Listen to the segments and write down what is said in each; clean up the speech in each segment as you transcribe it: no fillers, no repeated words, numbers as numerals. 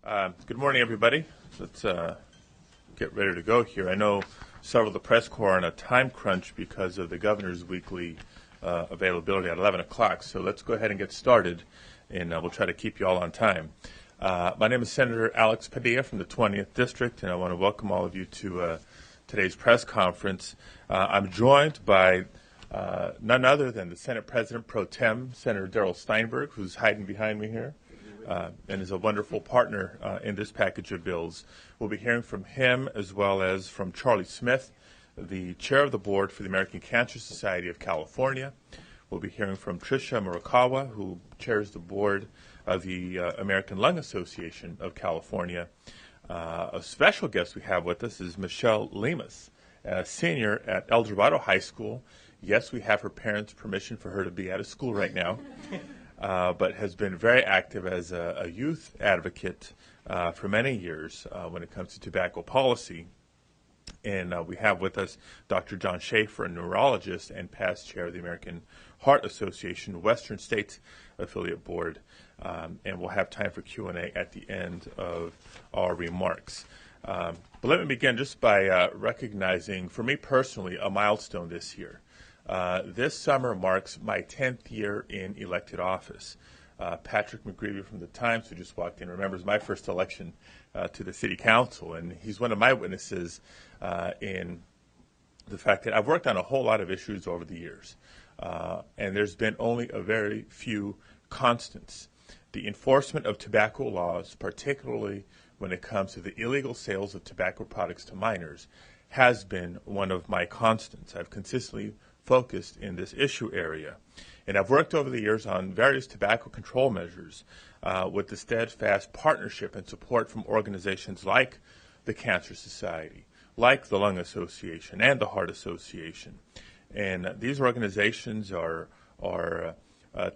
Good morning, everybody. Let's get ready to go here. I know several of the press corps are on a time crunch because of the governor's weekly availability at 11 o'clock. So let's go ahead and get started, and we'll try to keep you all on time. My name is Senator Alex Padilla from the 20th District, and I want to welcome all of you to today's press conference. I'm joined by none other than the Senate President Pro Tem, Senator Steinberg, who's hiding behind me here. And is a wonderful partner in this package of bills. We'll be hearing from him as well as from Charlie Smith, the chair of the board for the American Cancer Society of California. We'll be hearing from Tricia Murakawa, who chairs the board of the American Lung Association of California. A special guest we have with us is Michelle Lemus, a senior at El Dorado High School. Yes, we have her parents' permission for her to be out of school right now. But has been very active as a youth advocate for many years when it comes to tobacco policy. And we have with us Dr. John Schaefer, a neurologist and past chair of the American Heart Association Western States Affiliate Board. And we'll have time for Q&A at the end of our remarks. But let me begin just by recognizing, for me personally, a milestone this year. This summer marks my 10th year in elected office. Patrick McGreevy from the Times, who just walked in, remembers my first election to the city council, and he's one of my witnesses in the fact that I've worked on a whole lot of issues over the years, and there's been only a very few constants. The enforcement of tobacco laws, particularly when it comes to the illegal sales of tobacco products to minors, has been one of my constants. I've consistently focused in this issue area. And I've worked over the years on various tobacco control measures with the steadfast partnership and support from organizations like the Cancer Society, like the Lung Association and the Heart Association. And these organizations are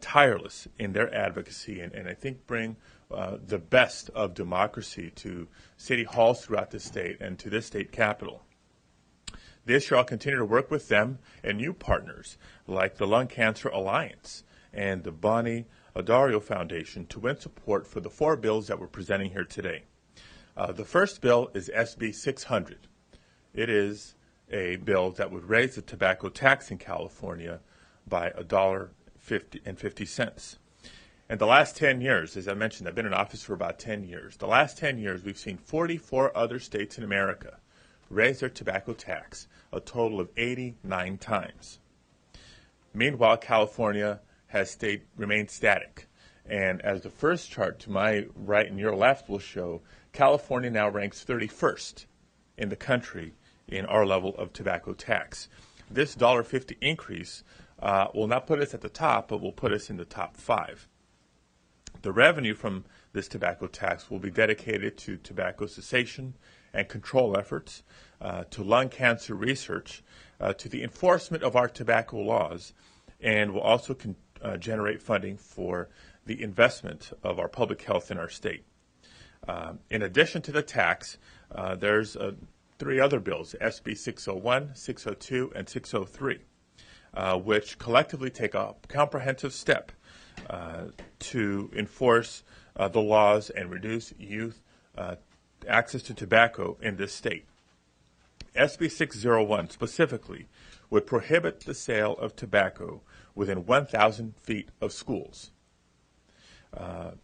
tireless in their advocacy and I think bring the best of democracy to city halls throughout the state and to this state capitol. This year, I'll continue to work with them and new partners like the Lung Cancer Alliance and the Bonnie Adario Foundation to win support for the four bills that we're presenting here today. The first bill is SB 600. It is a bill that would raise the tobacco tax in California by $1.50. And the last 10 years, as I mentioned, I've been in office for about 10 years. The last 10 years, we've seen 44 other states in America raise their tobacco tax a total of 89 times. Meanwhile, California has remained static. And as the first chart to my right and your left will show, California now ranks 31st in the country in our level of tobacco tax. This $1.50 increase will not put us at the top, but will put us in the top 5. The revenue from this tobacco tax will be dedicated to tobacco cessation and control efforts, to lung cancer research, to the enforcement of our tobacco laws, and will also generate funding for the investment of our public health in our state. In addition to the tax, there's 3 other bills, SB 601, 602, and 603, which collectively take a comprehensive step to enforce the laws and reduce youth access to tobacco in this state. SB 601 specifically would prohibit the sale of tobacco within 1,000 feet of schools.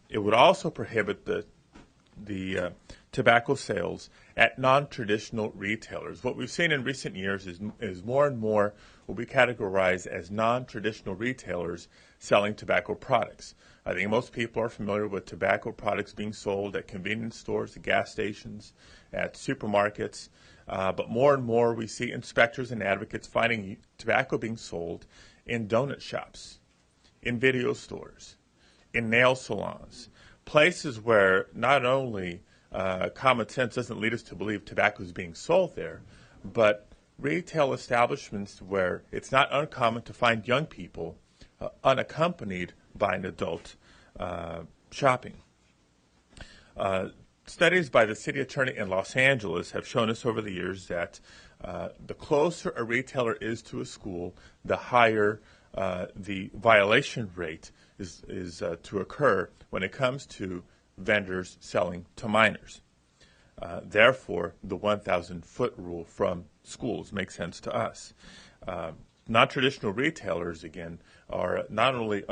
It would also prohibit the tobacco sales at non-traditional retailers. What we've seen in recent years is more and more will be categorized as non-traditional retailers selling tobacco products. I think most people are familiar with tobacco products being sold at convenience stores, at gas stations, at supermarkets, but more and more we see inspectors and advocates finding tobacco being sold in donut shops, in video stores, in nail salons, places where not only common sense doesn't lead us to believe tobacco is being sold there, but retail establishments where it's not uncommon to find young people unaccompanied by an adult shopping. Studies by the city attorney in Los Angeles have shown us over the years that the closer a retailer is to a school, the higher the violation rate is to occur when it comes to vendors selling to minors. Therefore, the 1,000-foot rule from schools makes sense to us. Non-traditional retailers, again, are not only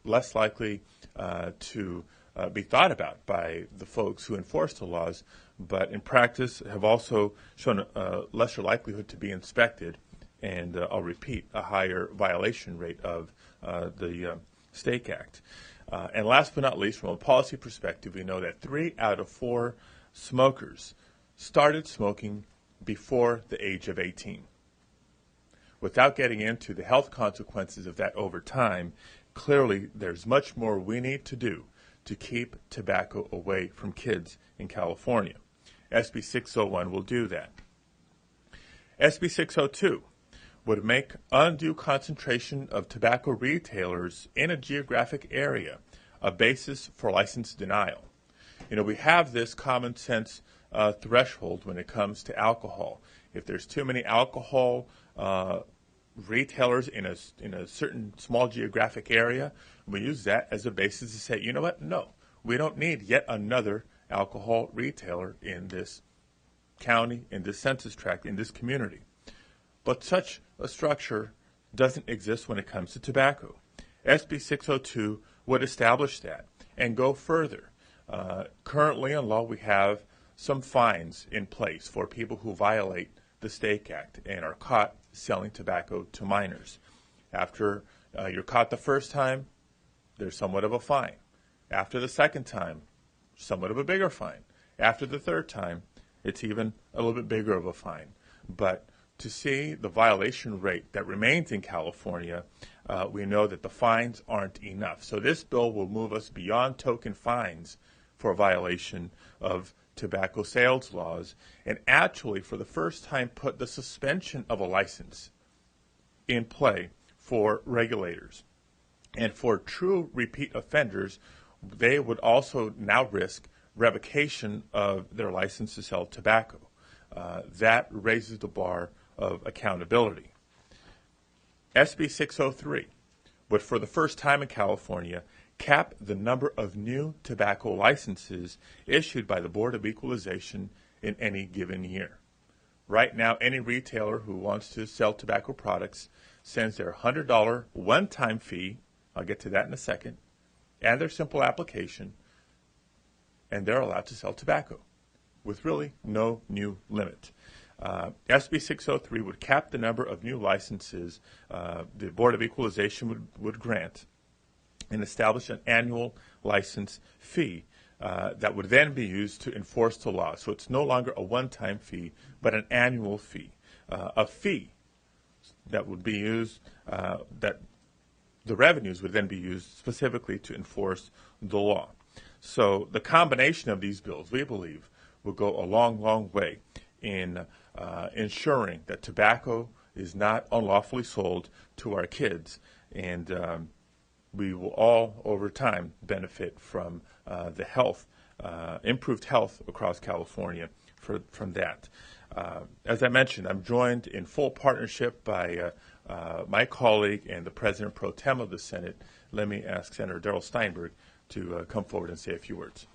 less likely to be thought about by the folks who enforce the laws, but in practice have also shown a lesser likelihood to be inspected, and I'll repeat, a higher violation rate of the Stake Act. And last but not least, from a policy perspective, we know that 3 out of 4 smokers started smoking before the age of 18. Without getting into the health consequences of that over time, clearly there's much more we need to do to keep tobacco away from kids in California. SB 601 will do that. SB 602 would make undue concentration of tobacco retailers in a geographic area a basis for license denial. You know, we have this common sense threshold when it comes to alcohol. If there's too many alcohol retailers in a certain small geographic area, we use that as a basis to say, you know what, no, we don't need yet another alcohol retailer in this county, in this census tract, in this community. But such a structure doesn't exist when it comes to tobacco. SB 602 would establish that and go further. Currently in law, we have some fines in place for people who violate the Stake Act and are caught selling tobacco to minors. After you're caught the first time, there's somewhat of a fine. After the second time, somewhat of a bigger fine. After the third time, it's even a little bit bigger of a fine. But to see the violation rate that remains in California, we know that the fines aren't enough. So this bill will move us beyond token fines for a violation of tobacco sales laws, and actually for the first time put the suspension of a license in play for regulators. And for true repeat offenders, they would also now risk revocation of their license to sell tobacco. That raises the bar of accountability. SB 603 would, for the first time in California, cap the number of new tobacco licenses issued by the Board of Equalization in any given year. Right now, any retailer who wants to sell tobacco products sends their $100 one-time fee, I'll get to that in a second, and their simple application, and they're allowed to sell tobacco with really no new limit. SB 603 would cap the number of new licenses the Board of Equalization would grant and establish an annual license fee that would then be used to enforce the law. So it's no longer a one-time fee, but an annual fee. A fee that would be used, that the revenues would then be used specifically to enforce the law. So the combination of these bills, we believe, will go a long, long way in ensuring that tobacco is not unlawfully sold to our kids, and we will all, over time, benefit from the health, improved health across California from that. As I mentioned, I'm joined in full partnership by my colleague and the President Pro Tem of the Senate. Let me ask Senator Steinberg to come forward and say a few words.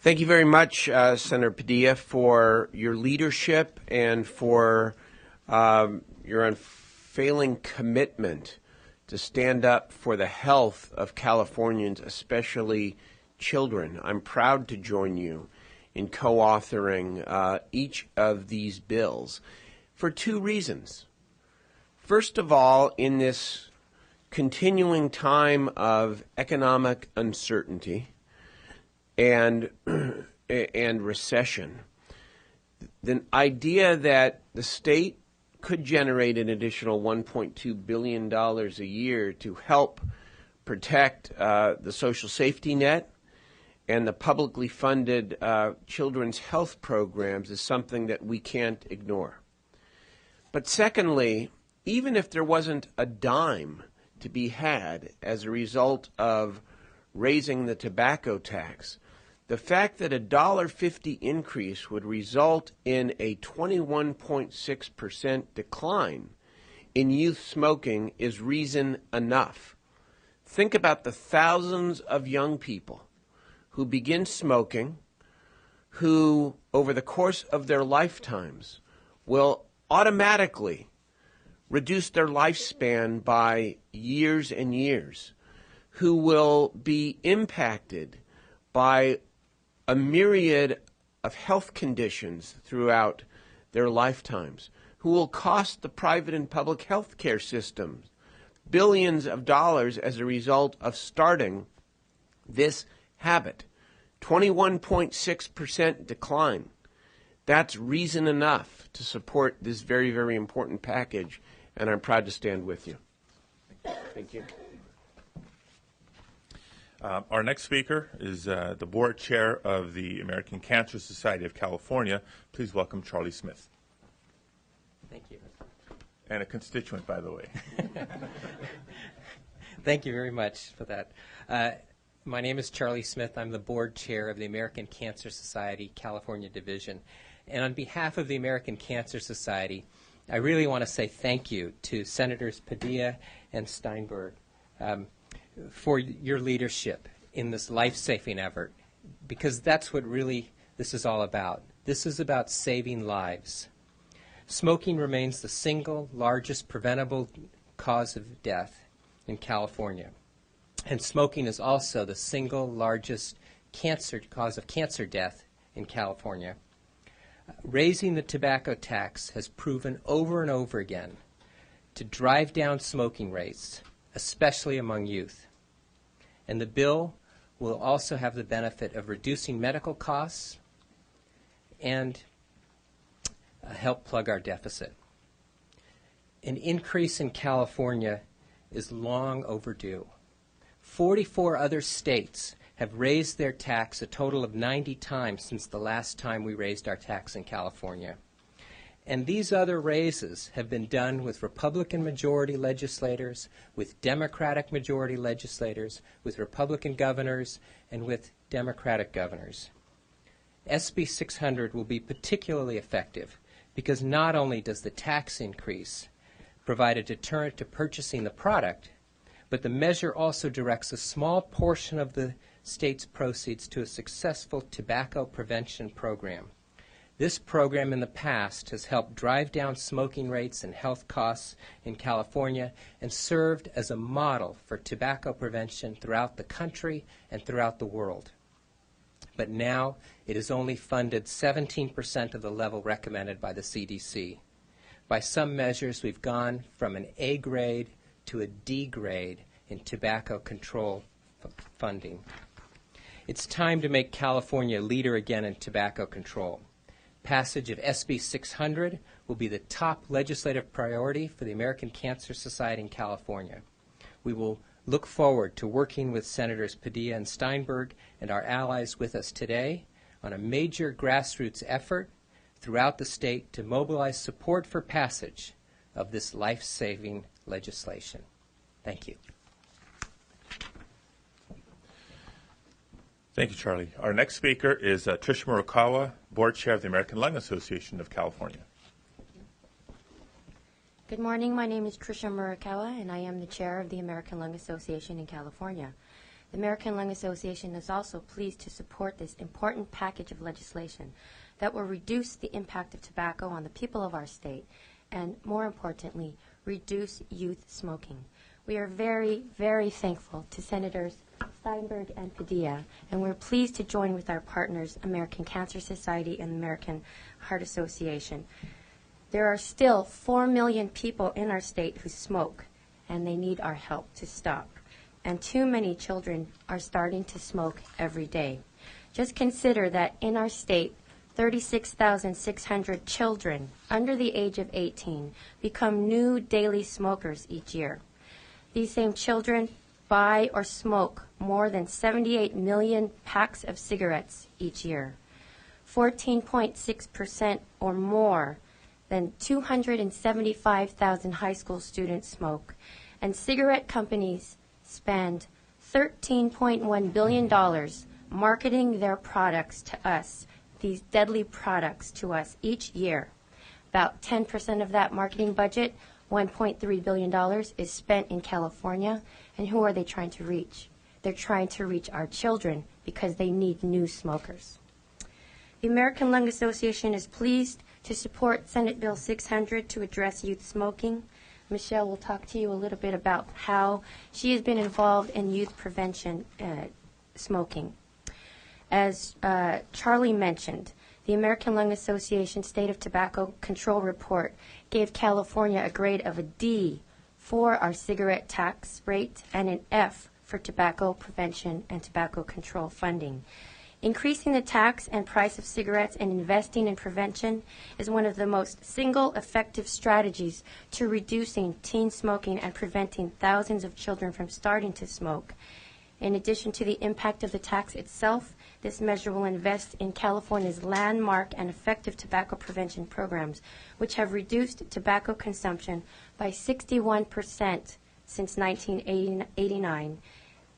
Thank you very much, Senator Padilla, for your leadership and for your unfailing commitment to stand up for the health of Californians, especially children. I'm proud to join you in co-authoring each of these bills for 2 reasons. First of all, in this continuing time of economic uncertainty and recession, the idea that the state could generate an additional $1.2 billion a year to help protect the social safety net and the publicly funded children's health programs is something that we can't ignore. But secondly, even if there wasn't a dime to be had as a result of raising the tobacco tax, the fact that a $1.50 increase would result in a 21.6% decline in youth smoking is reason enough. think about the thousands of young people who begin smoking, who over the course of their lifetimes will automatically reduce their lifespan by years and years, who will be impacted by a myriad of health conditions throughout their lifetimes, who will cost the private and public health care systems billions of dollars as a result of starting this habit. 21.6% decline. That's reason enough to support this very, very important package, and I'm proud to stand with you. Thank you. Our next speaker is the board chair of the American Cancer Society of California. Please welcome Charlie Smith. Thank you. And a constituent, by the way. Thank you very much for that. My name is Charlie Smith. I'm the board chair of the American Cancer Society California Division. And on behalf of the American Cancer Society, I really want to say thank you to Senators Padilla and Steinberg for your leadership in this life-saving effort, because that's what really this is all about. This is about saving lives. Smoking remains the single largest preventable cause of death in California. And smoking is also the single largest cause of cancer death in California. Raising the tobacco tax has proven over and over again to drive down smoking rates, especially among youth. And the bill will also have the benefit of reducing medical costs and help plug our deficit. An increase in California is long overdue. 44 other states have raised their tax a total of 90 times since the last time we raised our tax in California. And these other raises have been done with Republican majority legislators, with Democratic majority legislators, with Republican governors, and with Democratic governors. SB 600 will be particularly effective because not only does the tax increase provide a deterrent to purchasing the product, but the measure also directs a small portion of the state's proceeds to a successful tobacco prevention program. This program in the past has helped drive down smoking rates and health costs in California and served as a model for tobacco prevention throughout the country and throughout the world. But now it is only funded 17% of the level recommended by the CDC. By some measures, we've gone from an A grade to a D grade in tobacco control funding. It's time to make California a leader again in tobacco control. Passage of SB 600 will be the top legislative priority for the American Cancer Society in California. We will look forward to working with Senators Padilla and Steinberg and our allies with us today on a major grassroots effort throughout the state to mobilize support for passage of this life-saving legislation. Thank you. Thank you, Charlie. Our next speaker is Tricia Murakawa, board chair of the American Lung Association of California. Good morning. My name is Tricia Murakawa, and I am the chair of the American Lung Association in California. The American Lung Association is also pleased to support this important package of legislation that will reduce the impact of tobacco on the people of our state and, more importantly, reduce youth smoking. We are very, very thankful to Senators Steinberg and Padilla, and we're pleased to join with our partners, American Cancer Society and American Heart Association. There are still 4 million people in our state who smoke, and they need our help to stop. And too many children are starting to smoke every day. Just consider that in our state, 36,600 children under the age of 18 become new daily smokers each year. These same children buy or smoke more than 78 million packs of cigarettes each year. 14.6% or more than 275,000 high school students smoke, and cigarette companies spend $13.1 billion marketing their products to us, these deadly products to us each year. About 10% of that marketing budget, $1.3 billion, is spent in California, And who are they trying to reach? They're trying to reach our children because they need new smokers. The American Lung Association is pleased to support Senate Bill 600 to address youth smoking. Michelle will talk to you a little bit about how she has been involved in youth prevention smoking. As Charlie mentioned, the American Lung Association State of Tobacco Control Report gave California a grade of a D for our cigarette tax rate and an F for tobacco prevention and tobacco control funding. Increasing the tax and price of cigarettes and investing in prevention is one of the most single effective strategies to reducing teen smoking and preventing thousands of children from starting to smoke. In addition to the impact of the tax itself, this measure will invest in California's landmark and effective tobacco prevention programs, which have reduced tobacco consumption by 61% since 1989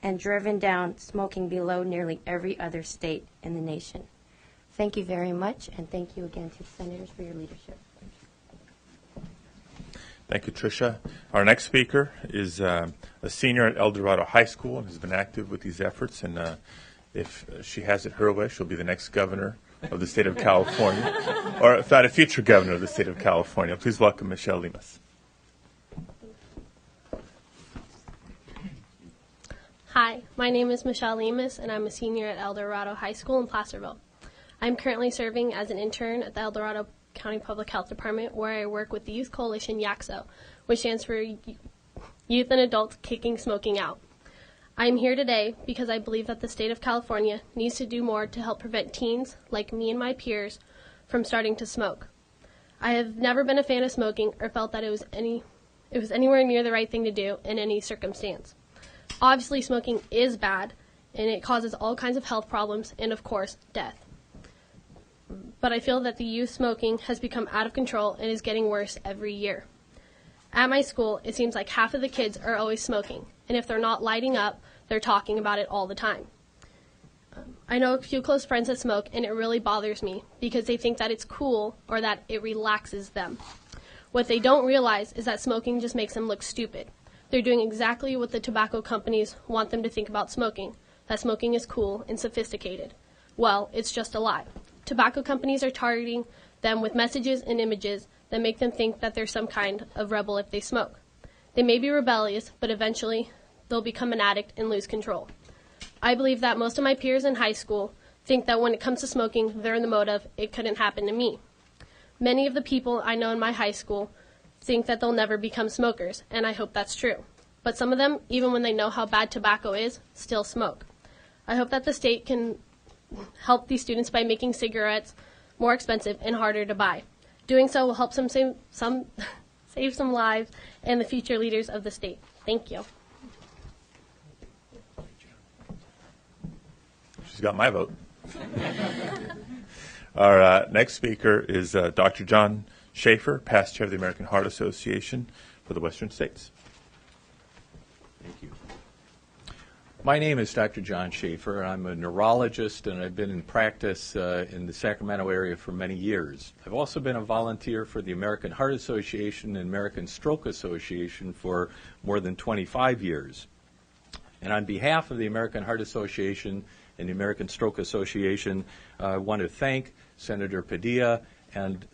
and driven down smoking below nearly every other state in the nation. Thank you very much, and thank you again to the Senators for your leadership. Thank you, Tricia. Our next speaker is a senior at El Dorado High School and has been active with these efforts. And if she has it her way, she'll be the next governor of the state of California, or if not, a future governor of the state of California. Please welcome Michelle Lemus. Hi, my name is Michelle Lemus, and I'm a senior at El Dorado High School in Placerville. I'm currently serving as an intern at the El Dorado County Public Health Department, where I work with the Youth Coalition YACSO, which stands for Youth and Adults Kicking Smoking Out. I am here today because I believe that the state of California needs to do more to help prevent teens, like me and my peers, from starting to smoke. I have never been a fan of smoking or felt that it was anywhere near the right thing to do in any circumstance. Obviously, smoking is bad, and it causes all kinds of health problems and, of course, death. But I feel that the youth smoking has become out of control and is getting worse every year. At my school, it seems like half of the kids are always smoking, and if they're not lighting up, they're talking about it all the time. I know a few close friends that smoke, and it really bothers me because they think that it's cool or that it relaxes them. What they don't realize is that smoking just makes them look stupid. They're doing exactly what the tobacco companies want them to think about smoking, that smoking is cool and sophisticated. Well, it's just a lie. Tobacco companies are targeting them with messages and images that make them think that they're some kind of rebel if they smoke. They may be rebellious, but eventually they'll become an addict and lose control. I believe that most of my peers in high school think that when it comes to smoking, they're in the mode of, it couldn't happen to me. Many of the people I know in my high school think that they'll never become smokers, and I hope that's true. But some of them, even when they know how bad tobacco is, still smoke. I hope that the state can help these students by making cigarettes more expensive and harder to buy. Doing so will help save some lives and the future leaders of the state. Thank you. She's got my vote. Our next speaker is Dr. John Schaefer, past chair of the American Heart Association for the Western States. Thank you. My name is Dr. John Schaefer. I'm a neurologist, and I've been in practice in the Sacramento area for many years. I've also been a volunteer for the American Heart Association and American Stroke Association for more than 25 years. And on behalf of the American Heart Association and the American Stroke Association, I want to thank Senator Padilla and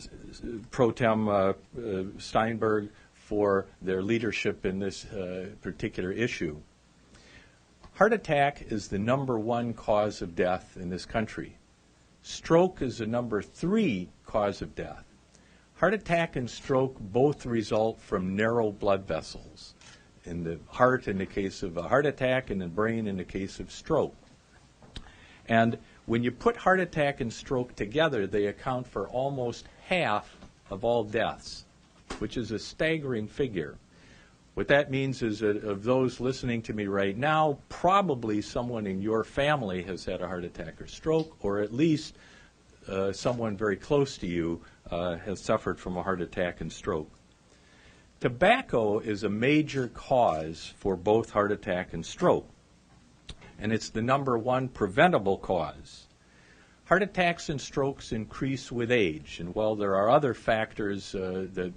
Pro Tem Steinberg for their leadership in this particular issue. Heart attack is the #1 cause of death in this country. Stroke is the #3 cause of death. Heart attack and stroke both result from narrow blood vessels, in the heart in the case of a heart attack and the brain in the case of stroke. And when you put heart attack and stroke together, they account for almost half of all deaths, which is a staggering figure. What that means is that of those listening to me right now, probably someone in your family has had a heart attack or stroke, or at least someone very close to you has suffered from a heart attack and stroke. Tobacco is a major cause for both heart attack and stroke, and it's the #1 preventable cause. Heart attacks and strokes increase with age, and while there are other factors that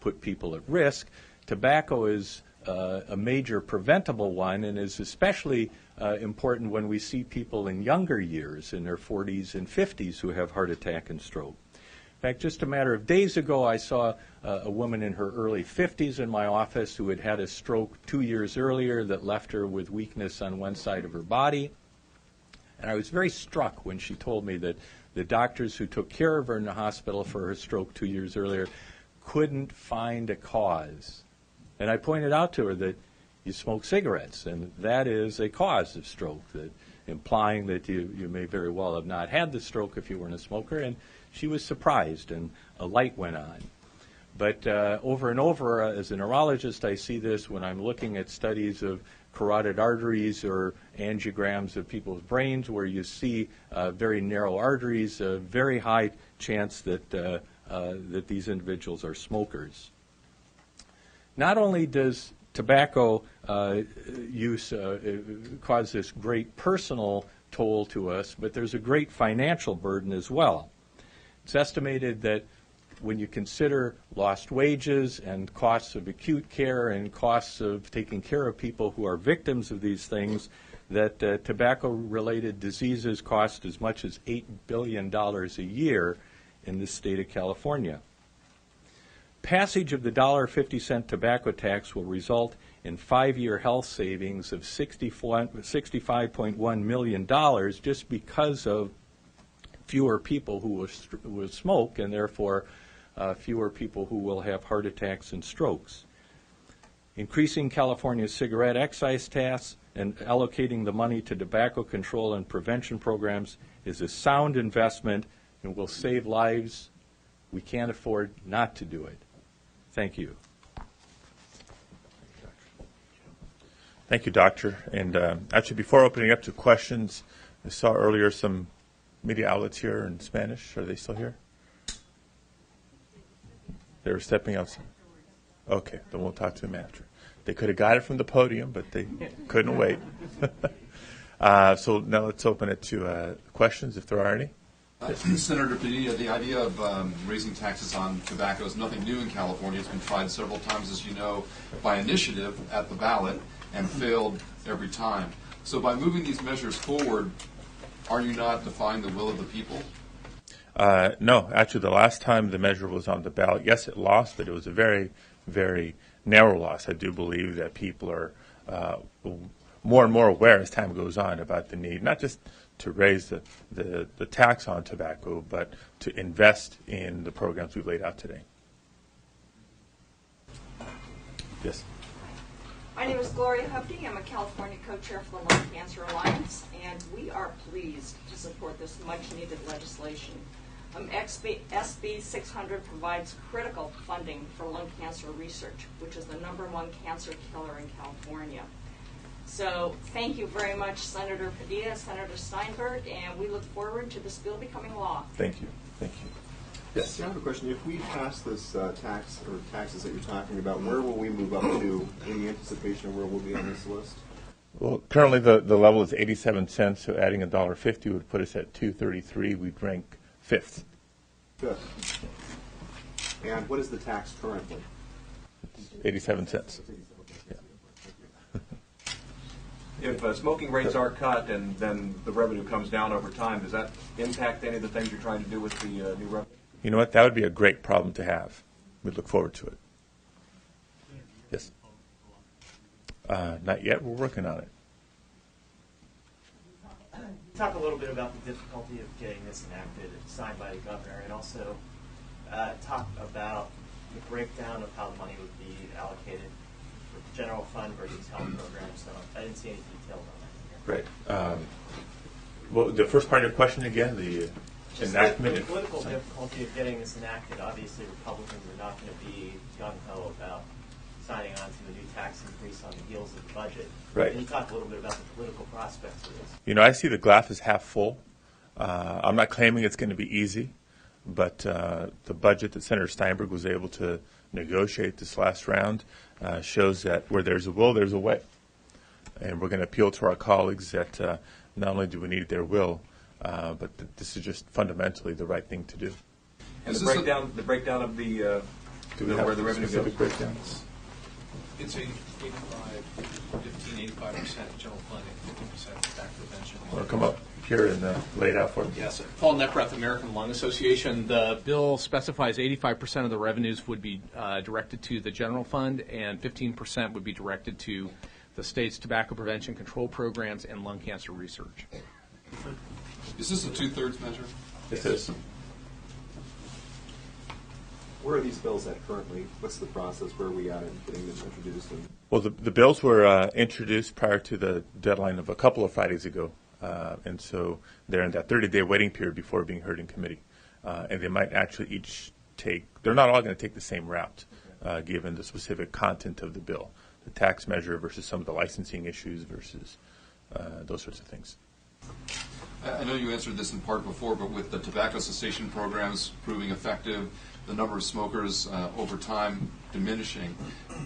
put people at risk, tobacco is a major preventable one, and is especially important when we see people in younger years, in their 40s and 50s, who have heart attack and stroke. In fact, just a matter of days ago, I saw a woman in her early 50s in my office who had had a stroke 2 years earlier that left her with weakness on one side of her body. And I was very struck when she told me that the doctors who took care of her in the hospital for her stroke 2 years earlier couldn't find a cause. And I pointed out to her that you smoke cigarettes, and that is a cause of stroke, that implying that you may very well have not had the stroke if you weren't a smoker. And she was surprised, and a light went on. But over and over, as a neurologist, I see this when I'm looking at studies of carotid arteries or angiograms of people's brains, where you see very narrow arteries, a very high chance that, that these individuals are smokers. Not only does tobacco use cause this great personal toll to us, but there's a great financial burden as well. It's estimated that when you consider lost wages and costs of acute care and costs of taking care of people who are victims of these things, that tobacco-related diseases cost as much as $8 billion a year in the state of California. Passage of the $1.50 tobacco tax will result in 5-year health savings of $65.1 million just because of fewer people who will smoke, and therefore fewer people who will have heart attacks and strokes. Increasing California's cigarette excise tax and allocating the money to tobacco control and prevention programs is a sound investment and will save lives. We can't afford not to do it. Thank you. Thank you, Doctor. And actually, before opening up to questions, I saw earlier some media outlets here in Spanish. Are they still here? They were stepping outside. Okay, then we'll talk to them after. They could have got it from the podium, but they couldn't wait. So now let's open it to questions, if there are any. Senator Padilla, the idea of raising taxes on tobacco is nothing new in California. It's been tried several times, as you know, by initiative at the ballot and failed every time. So by moving these measures forward, are you not defying the will of the people? No, actually, the last time the measure was on the ballot, yes, it lost, but it was a very, very narrow loss. I do believe that people are more and more aware as time goes on about the need, not just to raise the tax on tobacco, but to invest in the programs we've laid out today. Yes. My name is Gloria Hubdy. I'm a California co-chair for the Lung Cancer Alliance, and we are pleased to support this much-needed legislation. SB 600 provides critical funding for lung cancer research, which is the #1 cancer killer in California. So thank you very much, Senator Padilla, Senator Steinberg, and we look forward to this bill becoming law. Thank you. Thank you. Yes. I have a question. If we pass this tax or taxes that you're talking about, where will we move up to in the anticipation of where we'll be on this list? Well, currently the level is 87 cents, so adding $1.50 would put us at $2.33. We'd rank 5th. Good. And what is the tax currently? 87 cents. If smoking rates are cut and then the revenue comes down over time, does that impact any of the things you're trying to do with the new revenue? You know what? That would be a great problem to have. We look forward to it. Yes. Not yet. We're working on it. Talk a little bit about the difficulty of getting this enacted, signed by the governor, and also talk about the breakdown of how the money would be allocated for general fund versus health programs. So I didn't see any details on that. Right. Well, the first part of your question again, the enactment. The political difficulty of getting this enacted. Obviously, Republicans are not going to be gung-ho about signing on to the new tax increase on the heels of the budget. Right. Can you talk a little bit about the political prospects of this? You know, I see the glass as half full. I'm not claiming it's going to be easy, but the budget that Senator Steinberg was able to negotiate this last round shows that where there's a will, there's a way. And we're going to appeal to our colleagues that not only do we need their will, but that this is just fundamentally the right thing to do. And the breakdown of the Do we have where the revenue goes? breakdowns? It's 85% general fund and 15% tobacco prevention. Want to come up here and lay it out for me? Yes. Paul Neprath, American Lung Association. The bill specifies 85% of the revenues would be directed to the general fund and 15% would be directed to the state's tobacco prevention control programs and lung cancer research. Is this a two-thirds measure? It is. Where are these bills at currently? What's the process? Where are we at in getting them introduced? Well, the bills were introduced prior to the deadline of a couple of Fridays ago, and so they're in that 30-day waiting period before being heard in committee. And they might actually each they're not all going to take the same route, given the specific content of the bill, the tax measure versus some of the licensing issues versus those sorts of things. I know you answered this in part before, but with the tobacco cessation programs proving effective, the number of smokers over time diminishing,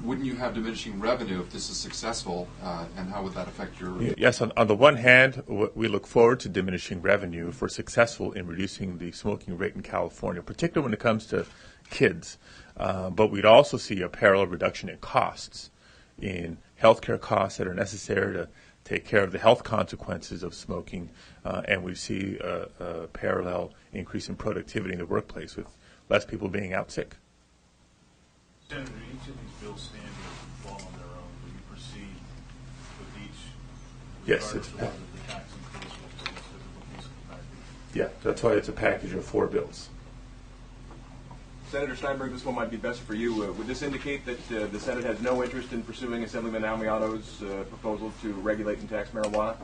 wouldn't you have diminishing revenue if this is successful, and how would that affect your... Yes, on the one hand, we look forward to diminishing revenue if we're successful in reducing the smoking rate in California, particularly when it comes to kids. But we'd also see a parallel reduction in costs, in healthcare costs that are necessary to take care of the health consequences of smoking, and we see a parallel increase in productivity in the workplace with less people being out sick. Senator, each of these bills stand or fall on their own. Will you proceed with each? Yes, regardless of whether the tax increase will be a physical piece of the package? Yeah, that's why it's a package of 4 bills. Senator Steinberg, this one might be best for you. Would this indicate that the Senate has no interest in pursuing Assemblyman Amiano's proposal to regulate and tax marijuana?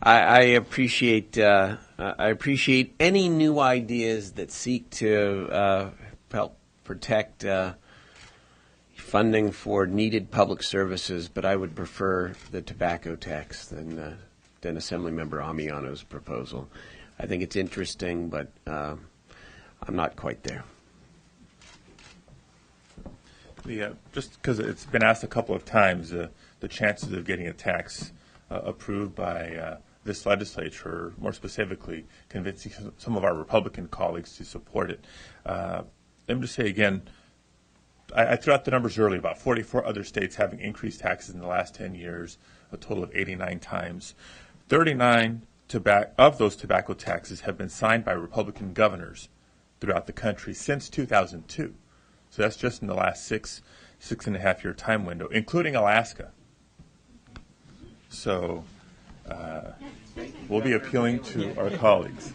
I appreciate any new ideas that seek to help protect funding for needed public services, but I would prefer the tobacco tax than Assemblymember Amiano's proposal. I think it's interesting, but I'm not quite there. Just because it's been asked a couple of times, the chances of getting a tax approved by this legislature, more specifically convincing some of our Republican colleagues to support it. Let me just say again, I threw out the numbers earlier, about 44 other states having increased taxes in the last 10 years, a total of 89 times. 39 of those tobacco taxes have been signed by Republican governors throughout the country since 2002. So that's just in the last six and a half year time window, including Alaska. So we'll be appealing to our colleagues.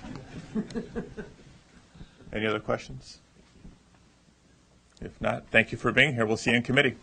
Any other questions? If not, thank you for being here. We'll see you in committee.